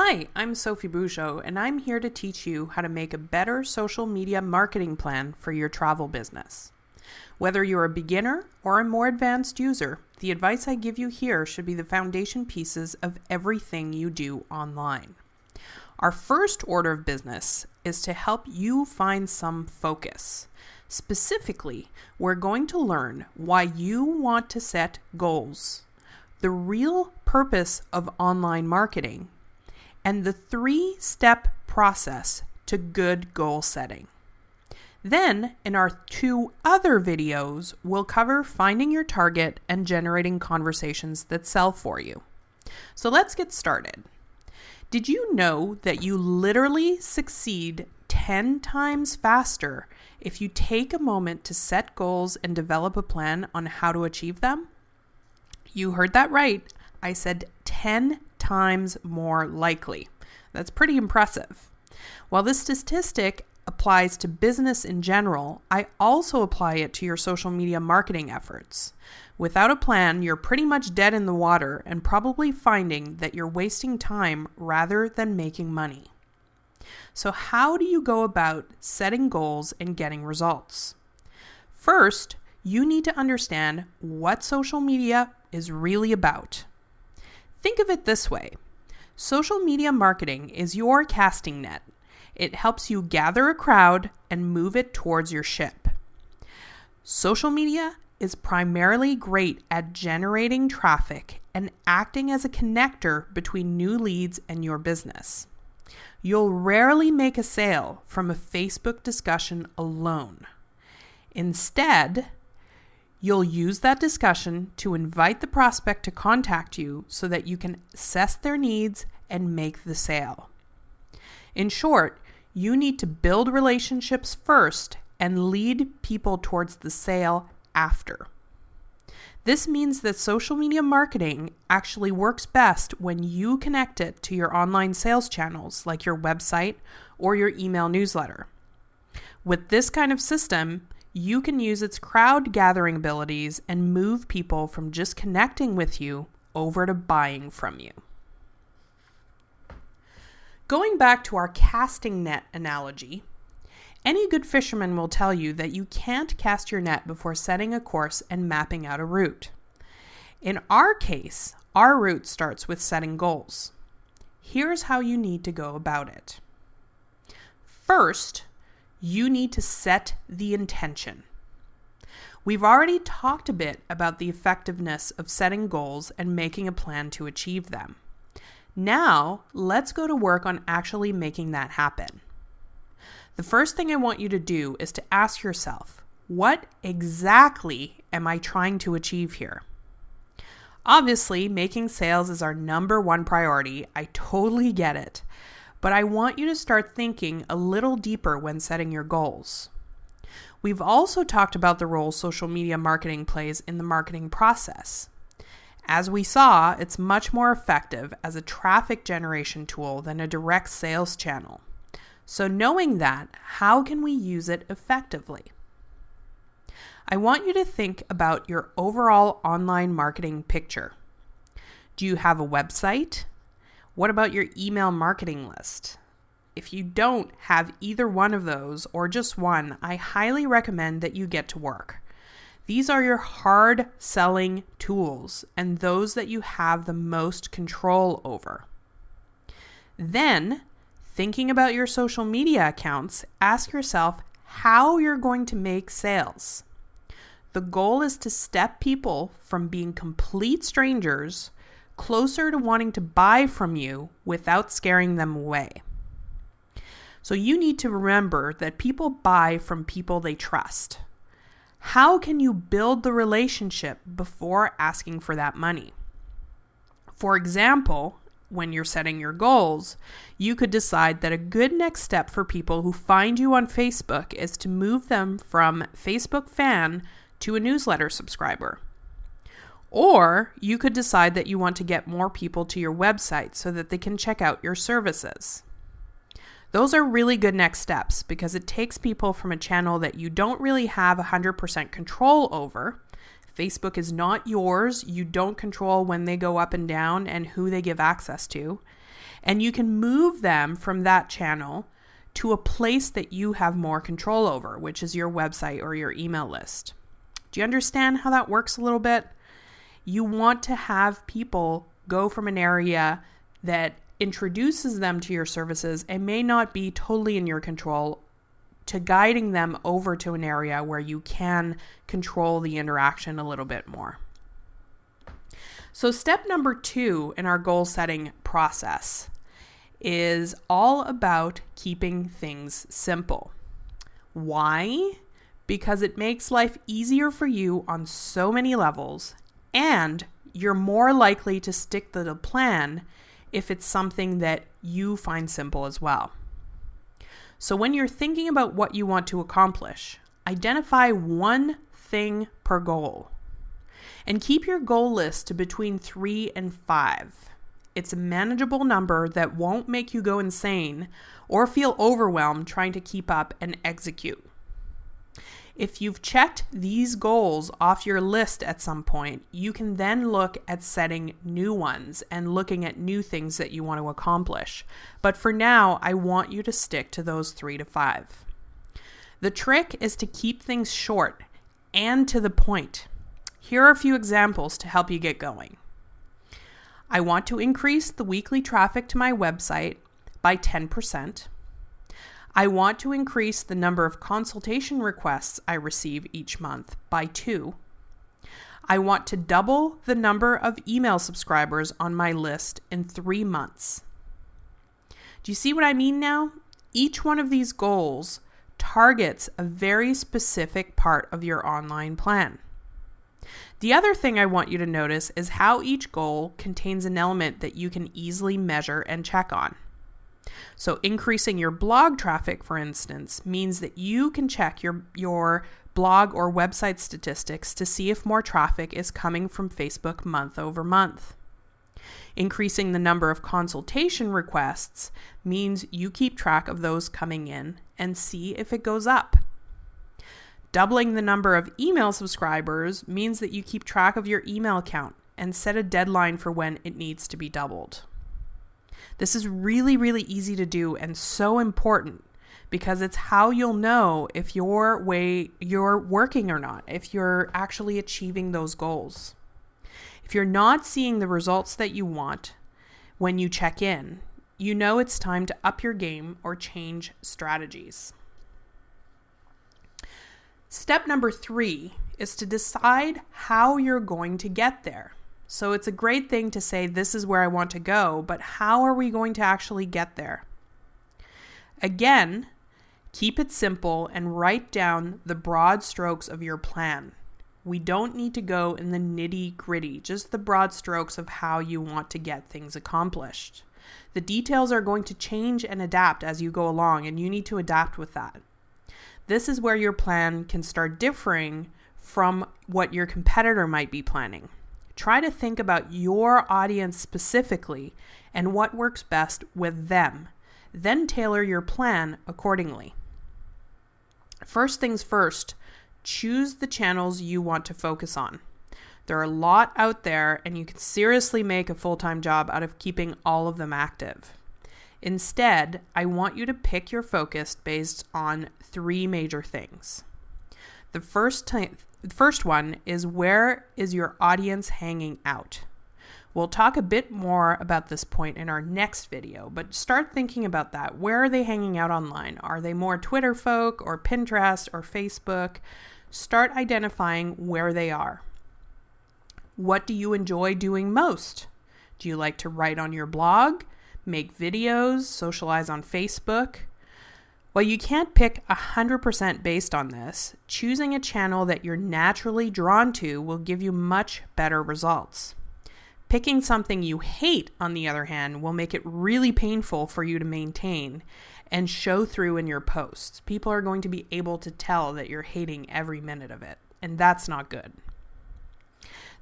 Hi, I'm Sophie Bujold, and I'm here to teach you how to make a better social media marketing plan for your travel business. Whether you're a beginner or a more advanced user, the advice I give you here should be the foundation pieces of everything you do online. Our first order of business is to help you find some focus. Specifically, we're going to learn why you want to set goals, the real purpose of online marketing, and the 3-step process to good goal setting. Then, in our 2 other videos, we'll cover finding your target and generating conversations that sell for you. So let's get started. Did you know that you literally succeed 10 times faster if you take a moment to set goals and develop a plan on how to achieve them? You heard that right. I said 10 times more likely. That's pretty impressive. While this statistic applies to business in general, I also apply it to your social media marketing efforts. Without a plan, you're pretty much dead in the water and probably finding that you're wasting time rather than making money. So how do you go about setting goals and getting results? First, you need to understand what social media is really about. Think of it this way. Social media marketing is your casting net. It helps you gather a crowd and move it towards your ship. Social media is primarily great at generating traffic and acting as a connector between new leads and your business. You'll rarely make a sale from a Facebook discussion alone. Instead, you'll use that discussion to invite the prospect to contact you so that you can assess their needs and make the sale. In short, you need to build relationships first and lead people towards the sale after. This means that social media marketing actually works best when you connect it to your online sales channels like your website or your email newsletter. With this kind of system, you can use its crowd gathering abilities and move people from just connecting with you over to buying from you. Going back to our casting net analogy, any good fisherman will tell you that you can't cast your net before setting a course and mapping out a route. In our case, our route starts with setting goals. Here's how you need to go about it. First, you need to set the intention. We've already talked a bit about the effectiveness of setting goals and making a plan to achieve them. Now, let's go to work on actually making that happen. The first thing I want you to do is to ask yourself, what exactly am I trying to achieve here? Obviously, making sales is our number one priority. I totally get it. But I want you to start thinking a little deeper when setting your goals. We've also talked about the role social media marketing plays in the marketing process. As we saw, it's much more effective as a traffic generation tool than a direct sales channel. So knowing that, how can we use it effectively? I want you to think about your overall online marketing picture. Do you have a website? What about your email marketing list? If you don't have either one of those or just one, I highly recommend that you get to work. These are your hard selling tools and those that you have the most control over. Then, thinking about your social media accounts, ask yourself how you're going to make sales. The goal is to step people from being complete strangers closer to wanting to buy from you without scaring them away. So you need to remember that people buy from people they trust. How can you build the relationship before asking for that money? For example, when you're setting your goals, you could decide that a good next step for people who find you on Facebook is to move them from Facebook fan to a newsletter subscriber. Or you could decide that you want to get more people to your website so that they can check out your services. Those are really good next steps because it takes people from a channel that you don't really have 100% control over. Facebook is not yours. You don't control when they go up and down and who they give access to. And you can move them from that channel to a place that you have more control over, which is your website or your email list. Do you understand how that works a little bit? You want to have people go from an area that introduces them to your services and may not be totally in your control to guiding them over to an area where you can control the interaction a little bit more. So step number 2 in our goal setting process is all about keeping things simple. Why? Because it makes life easier for you on so many levels, and you're more likely to stick to the plan if it's something that you find simple as well. So when you're thinking about what you want to accomplish, identify one thing per goal and keep your goal list to between 3 and 5. It's a manageable number that won't make you go insane or feel overwhelmed trying to keep up and execute. If you've checked these goals off your list at some point, you can then look at setting new ones and looking at new things that you want to accomplish. But for now, I want you to stick to those 3 to 5. The trick is to keep things short and to the point. Here are a few examples to help you get going. I want to increase the weekly traffic to my website by 10%. I want to increase the number of consultation requests I receive each month by 2. I want to double the number of email subscribers on my list in 3 months. Do you see what I mean now? Each one of these goals targets a very specific part of your online plan. The other thing I want you to notice is how each goal contains an element that you can easily measure and check on. So increasing your blog traffic, for instance, means that you can check your blog or website statistics to see if more traffic is coming from Facebook month over month. Increasing the number of consultation requests means you keep track of those coming in and see if it goes up. Doubling the number of email subscribers means that you keep track of your email count and set a deadline for when it needs to be doubled. This is really, really easy to do and so important because it's how you'll know if you're working or not, if you're actually achieving those goals. If you're not seeing the results that you want when you check in, you know it's time to up your game or change strategies. Step number 3 is to decide how you're going to get there. So it's a great thing to say, this is where I want to go, but how are we going to actually get there? Again, keep it simple and write down the broad strokes of your plan. We don't need to go in the nitty-gritty, just the broad strokes of how you want to get things accomplished. The details are going to change and adapt as you go along, and you need to adapt with that. This is where your plan can start differing from what your competitor might be planning. Try to think about your audience specifically and what works best with them. Then tailor your plan accordingly. First things first, choose the channels you want to focus on. There are a lot out there, and you can seriously make a full-time job out of keeping all of them active. Instead, I want you to pick your focus based on 3 major things. The first one is, where is your audience hanging out? We'll talk a bit more about this point in our next video, but start thinking about that. Where are they hanging out online? Are they more Twitter folk or Pinterest or Facebook? Start identifying where they are. What do you enjoy doing most? Do you like to write on your blog, make videos, socialize on Facebook? While you can't pick 100% based on this, choosing a channel that you're naturally drawn to will give you much better results. Picking something you hate, on the other hand, will make it really painful for you to maintain and show through in your posts. People are going to be able to tell that you're hating every minute of it, and that's not good.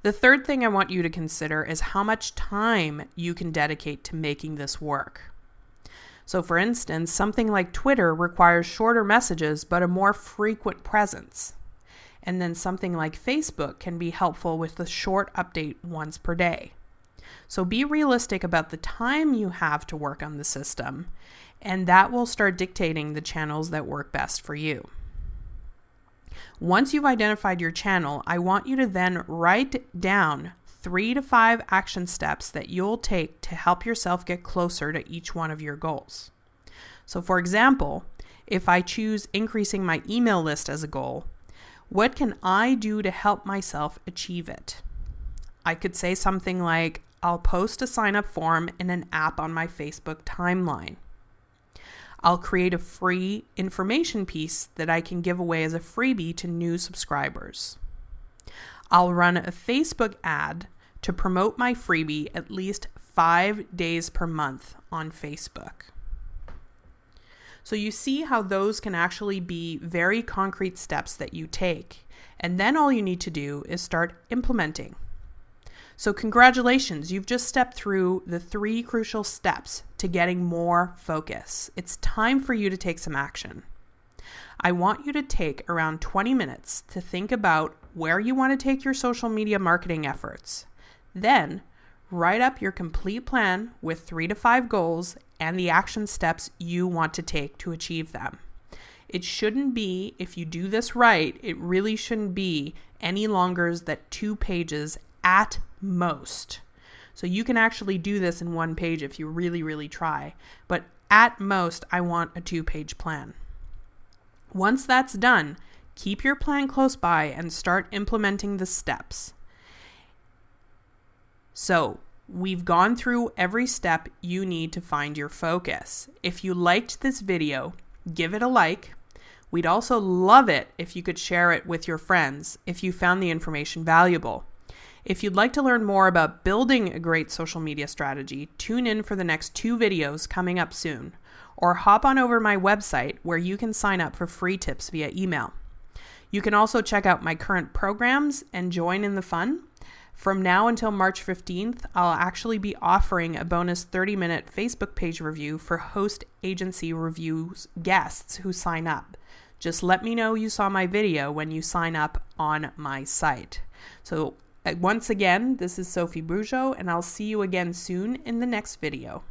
The third thing I want you to consider is how much time you can dedicate to making this work. So for instance, something like Twitter requires shorter messages but a more frequent presence. And then something like Facebook can be helpful with a short update once per day. So be realistic about the time you have to work on the system, and that will start dictating the channels that work best for you. Once you've identified your channel, I want you to then write down 3 to 5 action steps that you'll take to help yourself get closer to each one of your goals. So for example, if I choose increasing my email list as a goal, what can I do to help myself achieve it? I could say something like, I'll post a sign-up form in an app on my Facebook timeline. I'll create a free information piece that I can give away as a freebie to new subscribers. I'll run a Facebook ad to promote my freebie at least 5 days per month on Facebook. So you see how those can actually be very concrete steps that you take, and then all you need to do is start implementing. So congratulations, you've just stepped through the 3 crucial steps to getting more focus. It's time for you to take some action. I want you to take around 20 minutes to think about where you want to take your social media marketing efforts. Then, write up your complete plan with 3 to 5 goals and the action steps you want to take to achieve them. It shouldn't be, if you do this right, it really shouldn't be any longer than 2 pages at most. So you can actually do this in 1 page if you really, really try. But at most, I want a 2-page plan. Once that's done, keep your plan close by and start implementing the steps. So we've gone through every step you need to find your focus. If you liked this video, give it a like. We'd also love it if you could share it with your friends if you found the information valuable. If you'd like to learn more about building a great social media strategy, tune in for the next 2 videos coming up soon, or hop on over to my website where you can sign up for free tips via email. You can also check out my current programs and join in the fun. From now until March 15th, I'll actually be offering a bonus 30-minute Facebook page review for host agency reviews guests who sign up. Just let me know you saw my video when you sign up on my site. So once again, this is Sophie Bujold, and I'll see you again soon in the next video.